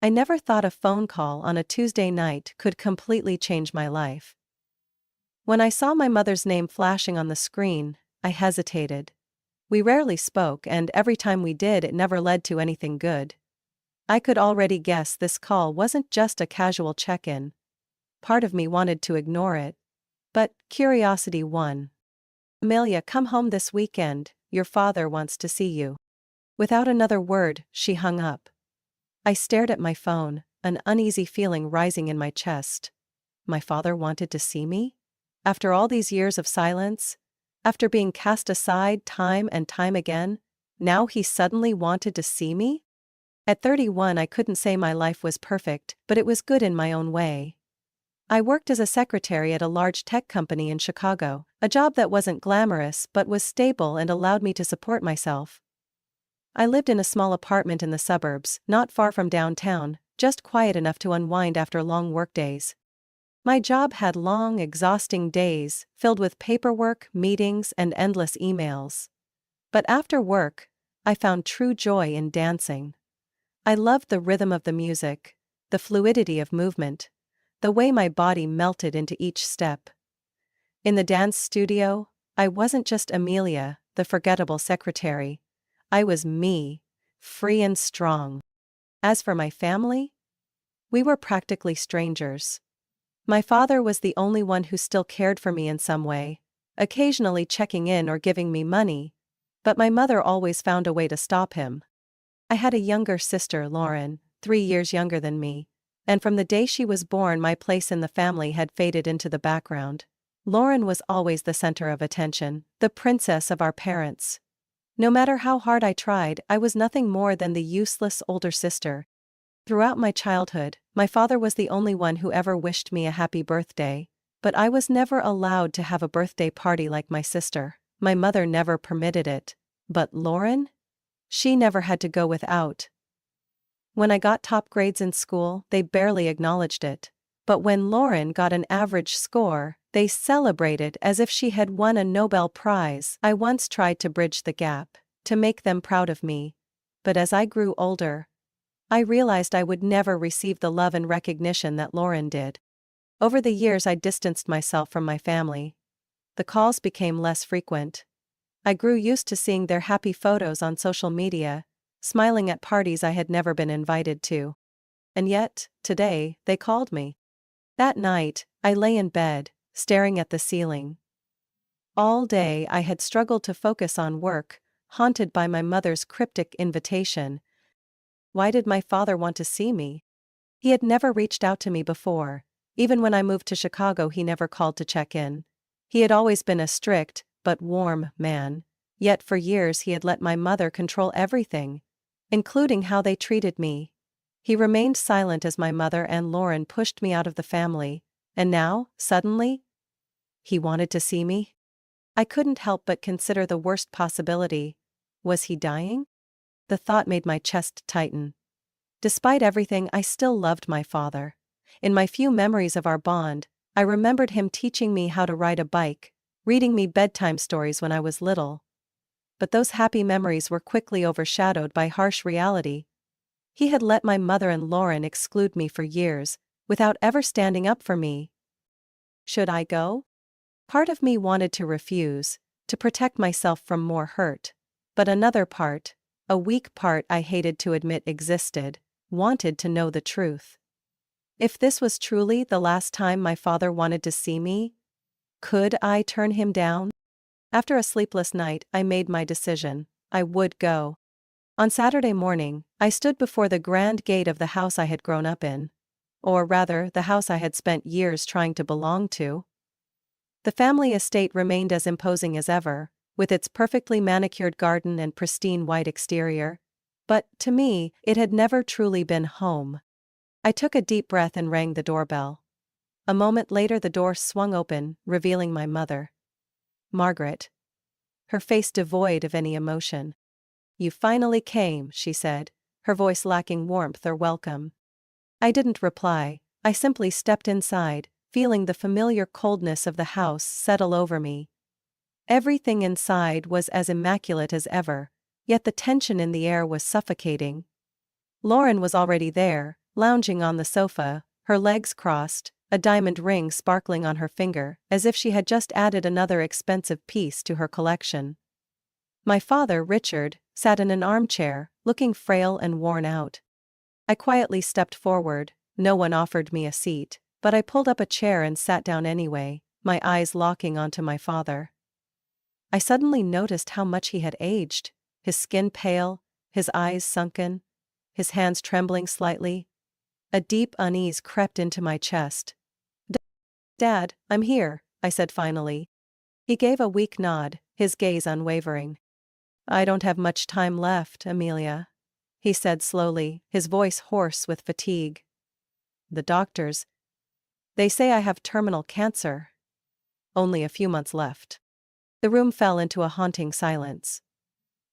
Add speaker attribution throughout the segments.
Speaker 1: I never thought a phone call on a Tuesday night could completely change my life. When I saw my mother's name flashing on the screen, I hesitated. We rarely spoke, and every time we did, it never led to anything good. I could already guess this call wasn't just a casual check-in. Part of me wanted to ignore it, but curiosity won. "Amelia, come home this weekend, your father wants to see you." Without another word, she hung up. I stared at my phone, an uneasy feeling rising in my chest. My father wanted to see me? After all these years of silence? After being cast aside time and time again? Now he suddenly wanted to see me? At 31, I couldn't say my life was perfect, but it was good in my own way. I worked as a secretary at a large tech company in Chicago, a job that wasn't glamorous but was stable and allowed me to support myself. I lived in a small apartment in the suburbs, not far from downtown, just quiet enough to unwind after long workdays. My job had long, exhausting days, filled with paperwork, meetings, and endless emails. But after work, I found true joy in dancing. I loved the rhythm of the music, the fluidity of movement, the way my body melted into each step. In the dance studio, I wasn't just Amelia, the forgettable secretary. I was me, free and strong. As for my family, we were practically strangers. My father was the only one who still cared for me in some way, occasionally checking in or giving me money, but my mother always found a way to stop him. I had a younger sister, Lauren, 3 years younger than me, and from the day she was born, my place in the family had faded into the background. Lauren was always the center of attention, the princess of our parents. No matter how hard I tried, I was nothing more than the useless older sister. Throughout my childhood, my father was the only one who ever wished me a happy birthday, but I was never allowed to have a birthday party like my sister. My mother never permitted it. But Lauren? She never had to go without. When I got top grades in school, they barely acknowledged it. But when Lauren got an average score, they celebrated as if she had won a Nobel Prize. I once tried to bridge the gap, to make them proud of me. But as I grew older, I realized I would never receive the love and recognition that Lauren did. Over the years, I distanced myself from my family. The calls became less frequent. I grew used to seeing their happy photos on social media, smiling at parties I had never been invited to. And yet, today, they called me. That night, I lay in bed, staring at the ceiling. All day I had struggled to focus on work, haunted by my mother's cryptic invitation. Why did my father want to see me? He had never reached out to me before. Even when I moved to Chicago, he never called to check in. He had always been a strict, but warm man. Yet for years he had let my mother control everything, including how they treated me. He remained silent as my mother and Lauren pushed me out of the family, and now, suddenly, he wanted to see me? I couldn't help but consider the worst possibility. Was he dying? The thought made my chest tighten. Despite everything, I still loved my father. In my few memories of our bond, I remembered him teaching me how to ride a bike, reading me bedtime stories when I was little. But those happy memories were quickly overshadowed by harsh reality. He had let my mother and Lauren exclude me for years, without ever standing up for me. Should I go? Part of me wanted to refuse, to protect myself from more hurt. But another part, a weak part I hated to admit existed, wanted to know the truth. If this was truly the last time my father wanted to see me, could I turn him down? After a sleepless night, I made my decision. I would go. On Saturday morning, I stood before the grand gate of the house I had grown up in. Or rather, the house I had spent years trying to belong to. The family estate remained as imposing as ever, with its perfectly manicured garden and pristine white exterior. But, to me, it had never truly been home. I took a deep breath and rang the doorbell. A moment later the door swung open, revealing my mother. Margaret. Her face devoid of any emotion. "You finally came," she said, her voice lacking warmth or welcome. I didn't reply. I simply stepped inside, feeling the familiar coldness of the house settle over me. Everything inside was as immaculate as ever, yet the tension in the air was suffocating. Lauren was already there, lounging on the sofa, her legs crossed, a diamond ring sparkling on her finger, as if she had just added another expensive piece to her collection. My father, Richard, sat in an armchair, looking frail and worn out. I quietly stepped forward. No one offered me a seat, but I pulled up a chair and sat down anyway, my eyes locking onto my father. I suddenly noticed how much he had aged, his skin pale, his eyes sunken, his hands trembling slightly. A deep unease crept into my chest. "Dad, I'm here," I said finally. He gave a weak nod, his gaze unwavering. "I don't have much time left, Amelia," he said slowly, his voice hoarse with fatigue. "The doctors, they say I have terminal cancer. Only a few months left." The room fell into a haunting silence.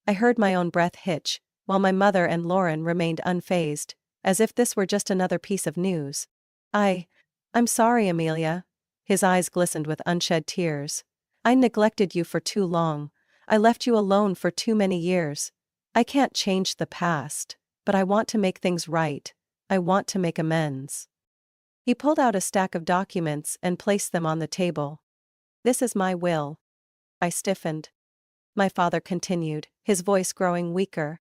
Speaker 1: I heard my own breath hitch, while my mother and Lauren remained unfazed, as if this were just another piece of news. I'm sorry, Amelia." His eyes glistened with unshed tears. "I neglected you for too long. I left you alone for too many years. I can't change the past, but I want to make things right. I want to make amends." He pulled out a stack of documents and placed them on the table. "This is my will." I stiffened. My father continued, his voice growing weaker.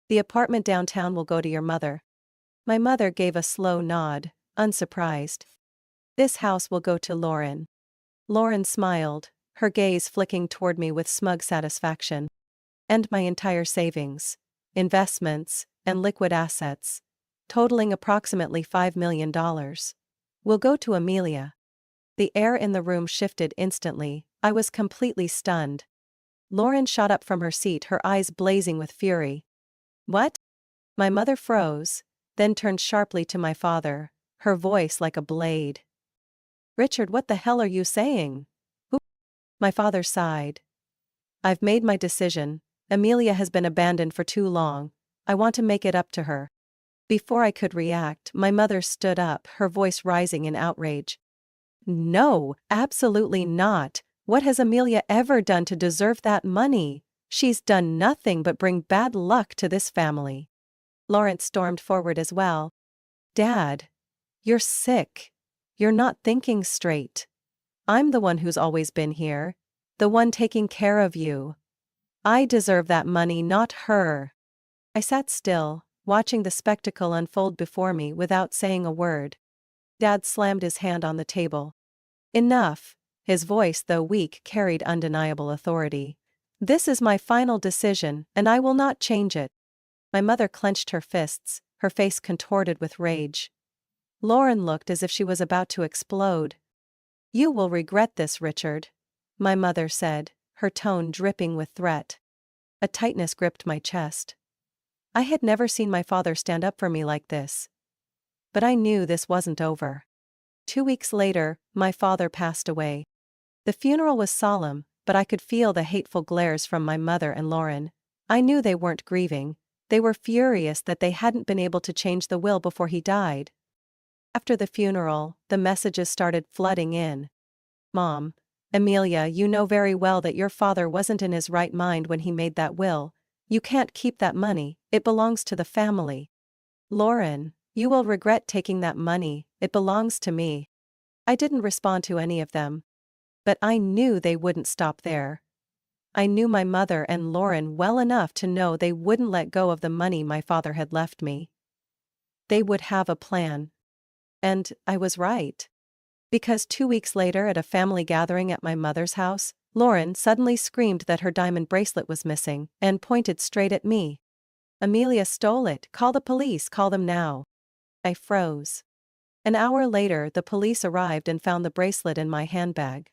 Speaker 1: "The apartment downtown will go to your mother." My mother gave a slow nod, unsurprised. "This house will go to Lauren." Lauren smiled, her gaze flicking toward me with smug satisfaction. "And my entire savings, investments, and liquid assets, totaling approximately $5 million, will go to Amelia." The air in the room shifted instantly. I was completely stunned. Lauren shot up from her seat, her eyes blazing with fury. "What?" My mother froze, then turned sharply to my father, her voice like a blade. "Richard, what the hell are you saying?" "Who?" My father sighed. "I've made my decision. Amelia has been abandoned for too long. I want to make it up to her." Before I could react, my mother stood up, her voice rising in outrage. "No, absolutely not. What has Amelia ever done to deserve that money? She's done nothing but bring bad luck to this family." Lawrence stormed forward as well. "Dad, you're sick. You're not thinking straight. I'm the one who's always been here, the one taking care of you. I deserve that money, not her." I sat still, watching the spectacle unfold before me without saying a word. Dad slammed his hand on the table. "Enough." His voice, though weak, carried undeniable authority. "This is my final decision, and I will not change it." My mother clenched her fists, her face contorted with rage. Lauren looked as if she was about to explode. "You will regret this, Richard," my mother said, her tone dripping with threat. A tightness gripped my chest. I had never seen my father stand up for me like this. But I knew this wasn't over. 2 weeks later, my father passed away. The funeral was solemn, but I could feel the hateful glares from my mother and Lauren. I knew they weren't grieving. They were furious that they hadn't been able to change the will before he died. After the funeral, the messages started flooding in. "Mom, Amelia, you know very well that your father wasn't in his right mind when he made that will. You can't keep that money, it belongs to the family. Lauren, you will regret taking that money, it belongs to me." I didn't respond to any of them. But I knew they wouldn't stop there. I knew my mother and Lauren well enough to know they wouldn't let go of the money my father had left me. They would have a plan. And I was right. Because 2 weeks later at a family gathering at my mother's house, Lauren suddenly screamed that her diamond bracelet was missing and pointed straight at me. "Amelia stole it. Call the police. Call them now." I froze. An hour later, the police arrived and found the bracelet in my handbag.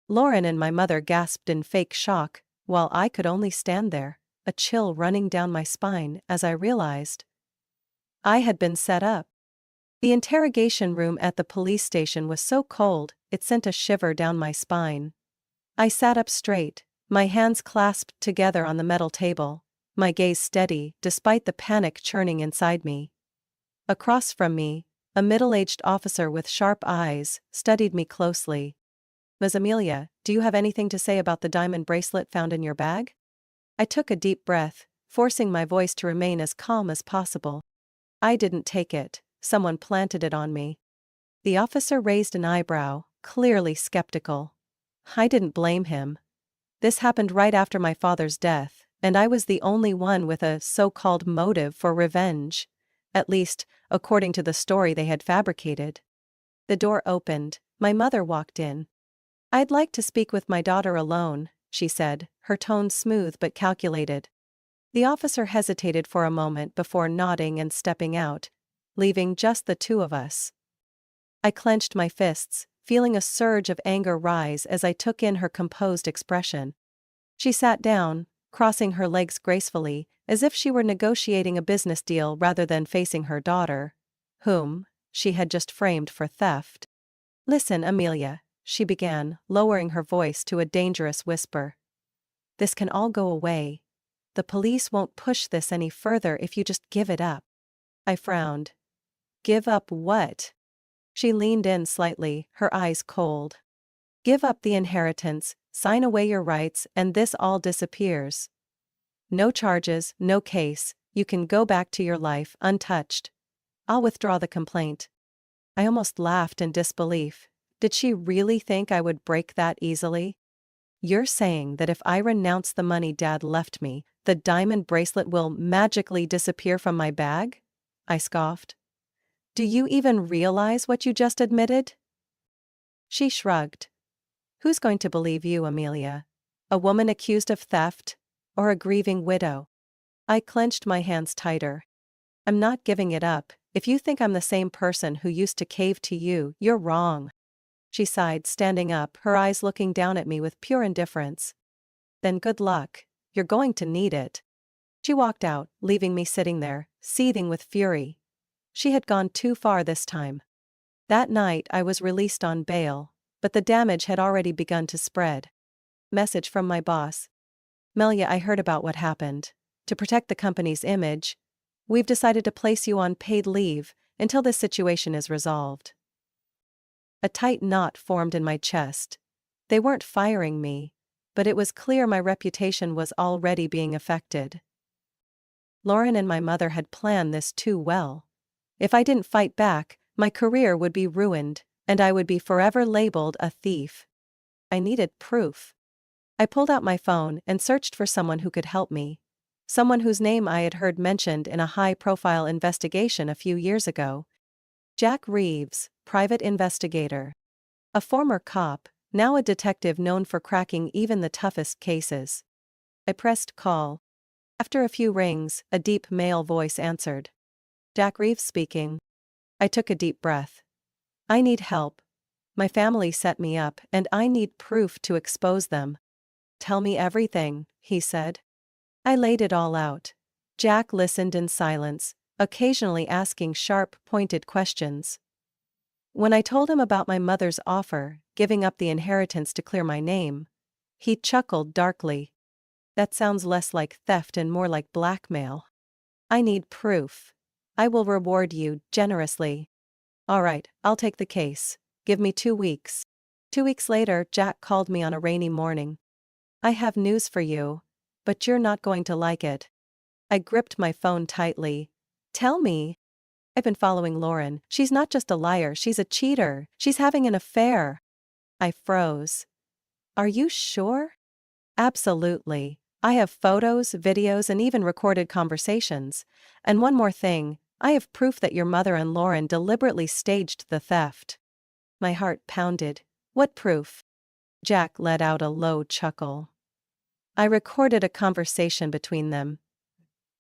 Speaker 1: Lauren and my mother gasped in fake shock, while I could only stand there, a chill running down my spine as I realized I had been set up. The interrogation room at the police station was so cold, it sent a shiver down my spine. I sat up straight, my hands clasped together on the metal table, my gaze steady despite the panic churning inside me. Across from me, a middle-aged officer with sharp eyes studied me closely. "Ms. Amelia, do you have anything to say about the diamond bracelet found in your bag?" I took a deep breath, forcing my voice to remain as calm as possible. "I didn't take it, someone planted it on me. The officer raised an eyebrow, clearly skeptical. I didn't blame him. This happened right after my father's death, and I was the only one with a so-called motive for revenge. At least, according to the story they had fabricated. The door opened, my mother walked in. "I'd like to speak with my daughter alone," she said, her tone smooth but calculated. The officer hesitated for a moment before nodding and stepping out, leaving just the two of us. I clenched my fists, feeling a surge of anger rise as I took in her composed expression. She sat down, crossing her legs gracefully, as if she were negotiating a business deal rather than facing her daughter, whom she had just framed for theft. "Listen, Amelia," she began, lowering her voice to a dangerous whisper. "This can all go away. The police won't push this any further if you just give it up." I frowned. "Give up what?" She leaned in slightly, her eyes cold. "Give up the inheritance, sign away your rights, and this all disappears. No charges, no case, you can go back to your life untouched. I'll withdraw the complaint." I almost laughed in disbelief. Did she really think I would break that easily? "You're saying that if I renounce the money Dad left me, the diamond bracelet will magically disappear from my bag?" I scoffed. "Do you even realize what you just admitted?" She shrugged. "Who's going to believe you, Amelia? A woman accused of theft? Or a grieving widow?" I clenched my hands tighter. "I'm not giving it up. If you think I'm the same person who used to cave to you, you're wrong." She sighed, standing up, her eyes looking down at me with pure indifference. "Then good luck. You're going to need it." She walked out, leaving me sitting there, seething with fury. She had gone too far this time. That night I was released on bail, but the damage had already begun to spread. Message from my boss. "Melia, I heard about what happened. To protect the company's image, we've decided to place you on paid leave until this situation is resolved." A tight knot formed in my chest. They weren't firing me, but it was clear my reputation was already being affected. Lauren and my mother had planned this too well. If I didn't fight back, my career would be ruined, and I would be forever labeled a thief. I needed proof. I pulled out my phone and searched for someone who could help me. Someone whose name I had heard mentioned in a high-profile investigation a few years ago. Jack Reeves, private investigator. A former cop, now a detective known for cracking even the toughest cases. I pressed call. After a few rings, a deep male voice answered. "Jack Reeves speaking." I took a deep breath. "I need help. My family set me up, and I need proof to expose them." "Tell me everything," he said. I laid it all out. Jack listened in silence, occasionally asking sharp, pointed questions. When I told him about my mother's offer, giving up the inheritance to clear my name, he chuckled darkly. "That sounds less like theft and more like blackmail." "I need proof. I will reward you generously." "All right, I'll take the case. Give me 2 weeks." 2 weeks later, Jack called me on a rainy morning. "I have news for you, but you're not going to like it." I gripped my phone tightly. "Tell me." "I've been following Lauren. She's not just a liar, she's a cheater. She's having an affair." I froze. "Are you sure?" "Absolutely. I have photos, videos, and even recorded conversations. And one more thing, I have proof that your mother and Lauren deliberately staged the theft." My heart pounded. "What proof?" Jack let out a low chuckle. "I recorded a conversation between them.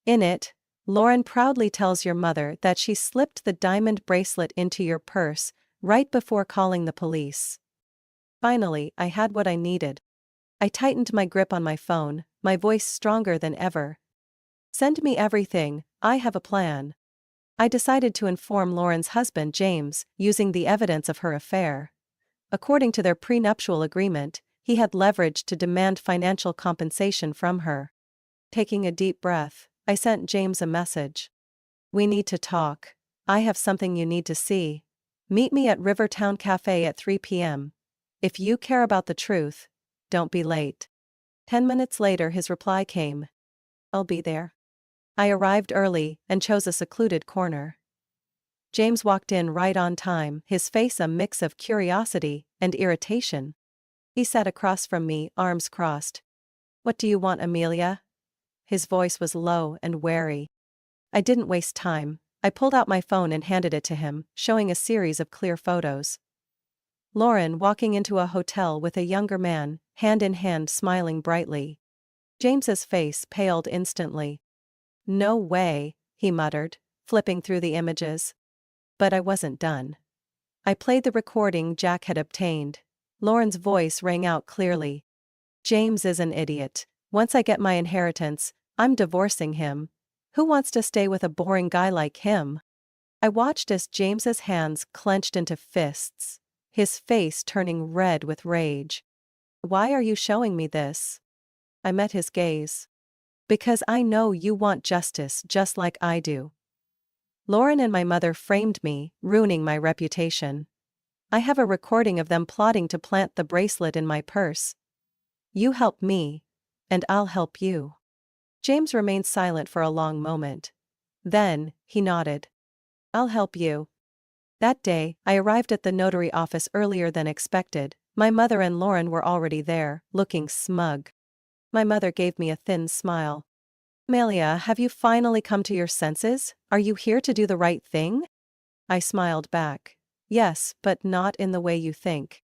Speaker 1: In it, Lauren proudly tells your mother that she slipped the diamond bracelet into your purse right before calling the police." Finally, I had what I needed. I tightened my grip on my phone, my voice stronger than ever. "Send me everything, I have a plan." I decided to inform Lauren's husband James, using the evidence of her affair. According to their prenuptial agreement, he had leverage to demand financial compensation from her. Taking a deep breath, I sent James a message. "We need to talk. I have something you need to see. Meet me at Rivertown Cafe at 3 p.m. If you care about the truth, don't be late." 10 minutes later his reply came. "I'll be there." I arrived early and chose a secluded corner. James walked in right on time, his face a mix of curiosity and irritation. He sat across from me, arms crossed. "What do you want, Amelia?" His voice was low and wary. I didn't waste time. I pulled out my phone and handed it to him, showing a series of clear photos. Lauren walking into a hotel with a younger man, hand in hand, smiling brightly. James's face paled instantly. "No way," he muttered, flipping through the images. But I wasn't done. I played the recording Jack had obtained. Lauren's voice rang out clearly. "James is an idiot. Once I get my inheritance, I'm divorcing him. Who wants to stay with a boring guy like him?" I watched as James's hands clenched into fists, his face turning red with rage. "Why are you showing me this?" I met his gaze. "Because I know you want justice just like I do. Lauren and my mother framed me, ruining my reputation. I have a recording of them plotting to plant the bracelet in my purse. You help me, and I'll help you." James remained silent for a long moment. Then, he nodded. "I'll help you." That day, I arrived at the notary office earlier than expected. My mother and Lauren were already there, looking smug. My mother gave me a thin smile. "Amelia, have you finally come to your senses? Are you here to do the right thing?" I smiled back. "Yes, but not in the way you think."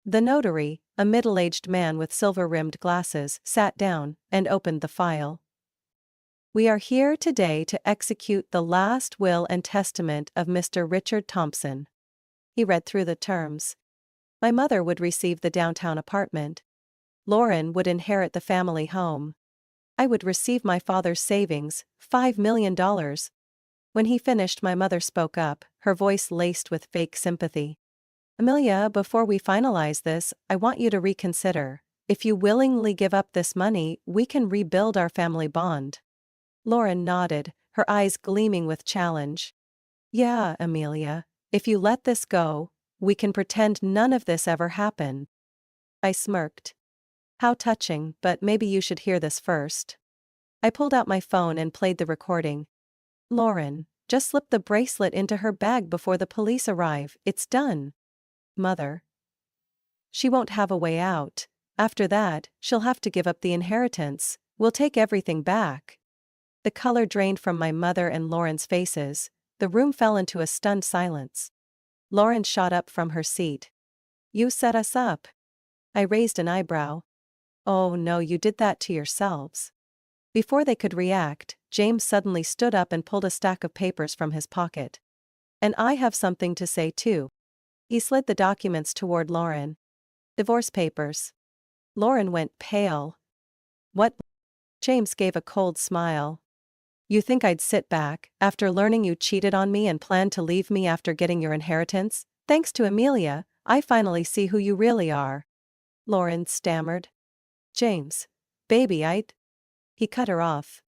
Speaker 1: The notary, a middle-aged man with silver-rimmed glasses, sat down and opened the file. "We are here today to execute the last will and testament of Mr. Richard Thompson." He read through the terms. My mother would receive the downtown apartment. Lauren would inherit the family home. I would receive my father's savings, $5 million. When he finished, my mother spoke up, her voice laced with fake sympathy. "Amelia, before we finalize this, I want you to reconsider. If you willingly give up this money, we can rebuild our family bond." Lauren nodded, her eyes gleaming with challenge. "Yeah, Amelia, if you let this go, we can pretend none of this ever happened." I smirked. "How touching, but maybe you should hear this first." I pulled out my phone and played the recording. "Lauren, just slip the bracelet into her bag before the police arrive, it's done." "Mother. She won't have a way out. After that, she'll have to give up the inheritance. We'll take everything back." The color drained from my mother and Lauren's faces. The room fell into a stunned silence. Lauren shot up from her seat. "You set us up." I raised an eyebrow. "Oh no, you did that to yourselves." Before they could react, James suddenly stood up and pulled a stack of papers from his pocket. "And I have something to say too." He slid the documents toward Lauren. "Divorce papers." Lauren went pale. "What?" James gave a cold smile. "You think I'd sit back, after learning you cheated on me and planned to leave me after getting your inheritance? Thanks to Amelia, I finally see who you really are." Lauren stammered. "James. Baby, He cut her off.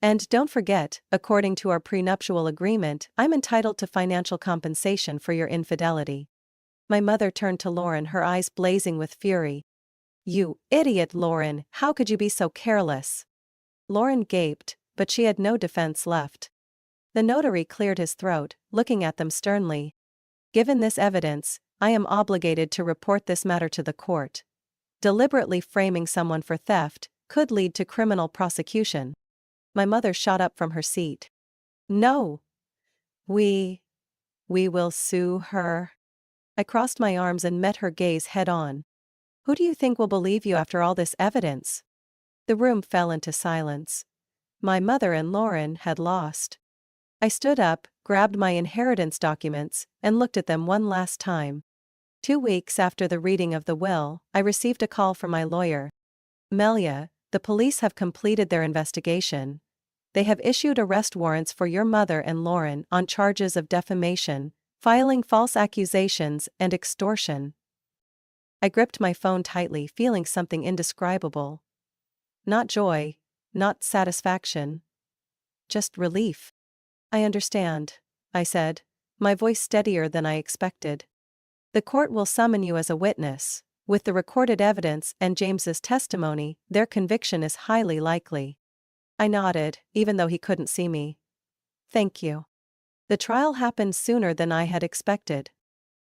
Speaker 1: "And don't forget, according to our prenuptial agreement, I'm entitled to financial compensation for your infidelity." My mother turned to Lauren, her eyes blazing with fury. "You idiot, Lauren, how could you be so careless?" Lauren gaped, but she had no defense left. The notary cleared his throat, looking at them sternly. "Given this evidence, I am obligated to report this matter to the court. Deliberately framing someone for theft could lead to criminal prosecution." My mother shot up from her seat. "No! We will sue her." I crossed my arms and met her gaze head-on. "Who do you think will believe you after all this evidence?" The room fell into silence. My mother and Lauren had lost. I stood up, grabbed my inheritance documents, and looked at them one last time. 2 weeks after the reading of the will, I received a call from my lawyer. "Amelia, the police have completed their investigation. They have issued arrest warrants for your mother and Lauren on charges of defamation, filing false accusations, and extortion." I gripped my phone tightly, feeling something indescribable. Not joy, not satisfaction. Just relief. "I understand," I said, my voice steadier than I expected. "The court will summon you as a witness. With the recorded evidence and James's testimony, their conviction is highly likely." I nodded, even though he couldn't see me. "Thank you." The trial happened sooner than I had expected.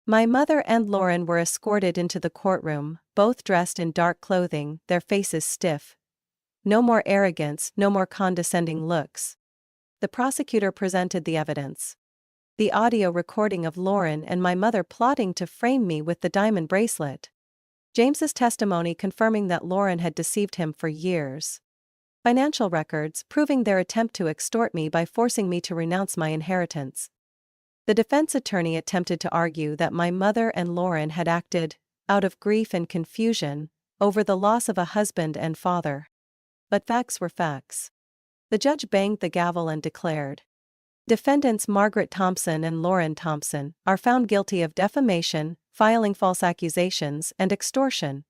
Speaker 1: My mother and Lauren were escorted into the courtroom, both dressed in dark clothing, their faces stiff. No more arrogance, no more condescending looks. The prosecutor presented the evidence. The audio recording of Lauren and my mother plotting to frame me with the diamond bracelet. James's testimony confirming that Lauren had deceived him for years. Financial records proving their attempt to extort me by forcing me to renounce my inheritance. The defense attorney attempted to argue that my mother and Lauren had acted out of grief and confusion over the loss of a husband and father. But facts were facts. The judge banged the gavel and declared, defendants Margaret Thompson and Lauren Thompson are found guilty of defamation, filing false accusations, and extortion.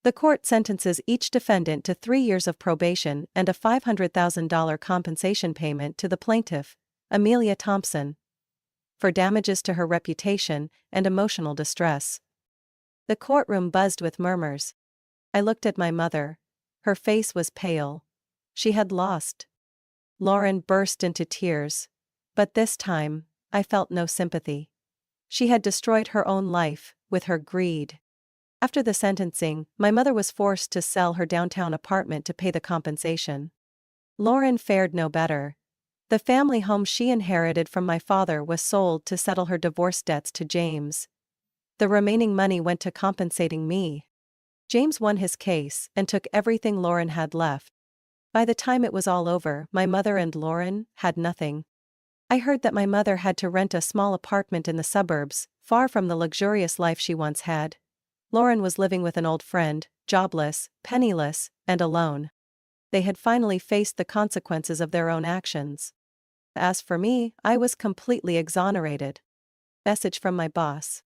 Speaker 1: The court sentences each defendant to 3 years of probation and a $500,000 compensation payment to the plaintiff, Amelia Thompson, for damages to her reputation and emotional distress. The courtroom buzzed with murmurs. I looked at my mother. Her face was pale. She had lost. Lauren burst into tears. But this time, I felt no sympathy. She had destroyed her own life with her greed. After the sentencing, my mother was forced to sell her downtown apartment to pay the compensation. Lauren fared no better. The family home she inherited from my father was sold to settle her divorce debts to James. The remaining money went to compensating me. James won his case and took everything Lauren had left. By the time it was all over, my mother and Lauren had nothing. I heard that my mother had to rent a small apartment in the suburbs, far from the luxurious life she once had. Lauren was living with an old friend, jobless, penniless, and alone. They had finally faced the consequences of their own actions. As for me, I was completely exonerated. Message from my boss.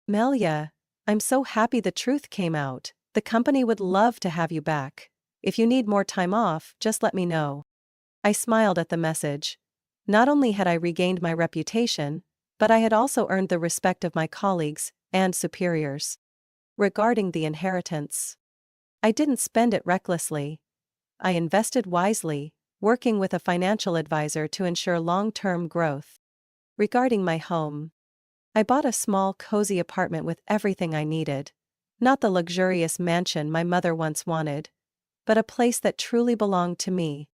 Speaker 1: Melia, I'm so happy the truth came out. The company would love to have you back. If you need more time off, just let me know. I smiled at the message. Not only had I regained my reputation, but I had also earned the respect of my colleagues and superiors. Regarding the inheritance, I didn't spend it recklessly. I invested wisely, working with a financial advisor to ensure long-term growth. Regarding my home, I bought a small, cozy apartment with everything I needed. Not the luxurious mansion my mother once wanted, but a place that truly belonged to me.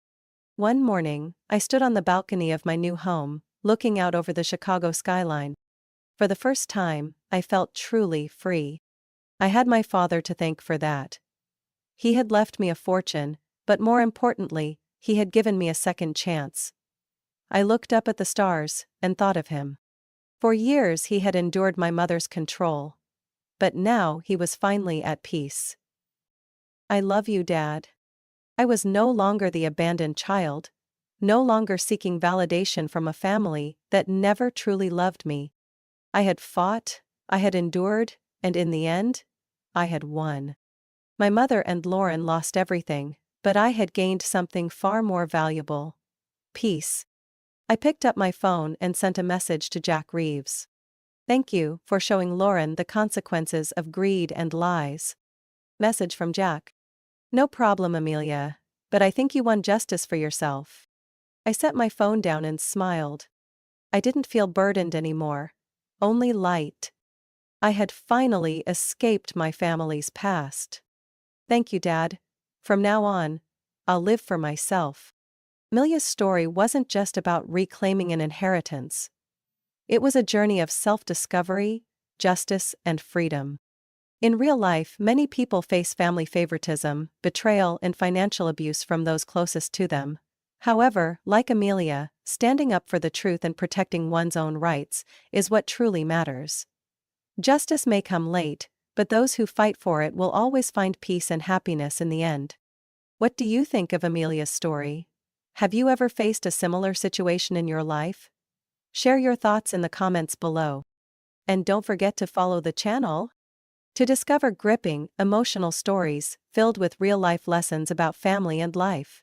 Speaker 1: One morning, I stood on the balcony of my new home, looking out over the Chicago skyline. For the first time, I felt truly free. I had my father to thank for that. He had left me a fortune, but more importantly, he had given me a second chance. I looked up at the stars and thought of him. For years he had endured my mother's control. But now he was finally at peace. I love you, Dad. I was no longer the abandoned child, no longer seeking validation from a family that never truly loved me. I had fought, I had endured, and in the end, I had won. My mother and Lauren lost everything, but I had gained something far more valuable: peace. I picked up my phone and sent a message to Jack Reeves. Thank you for showing Lauren the consequences of greed and lies. Message from Jack. No problem, Amelia, but I think you won justice for yourself. I set my phone down and smiled. I didn't feel burdened anymore, only light. I had finally escaped my family's past. Thank you, Dad. From now on, I'll live for myself. Amelia's story wasn't just about reclaiming an inheritance. It was a journey of self-discovery, justice, and freedom. In real life, many people face family favoritism, betrayal, and financial abuse from those closest to them. However, like Amelia, standing up for the truth and protecting one's own rights is what truly matters. Justice may come late, but those who fight for it will always find peace and happiness in the end. What do you think of Amelia's story? Have you ever faced a similar situation in your life? Share your thoughts in the comments below. And don't forget to follow the channel to discover gripping, emotional stories filled with real-life lessons about family and life.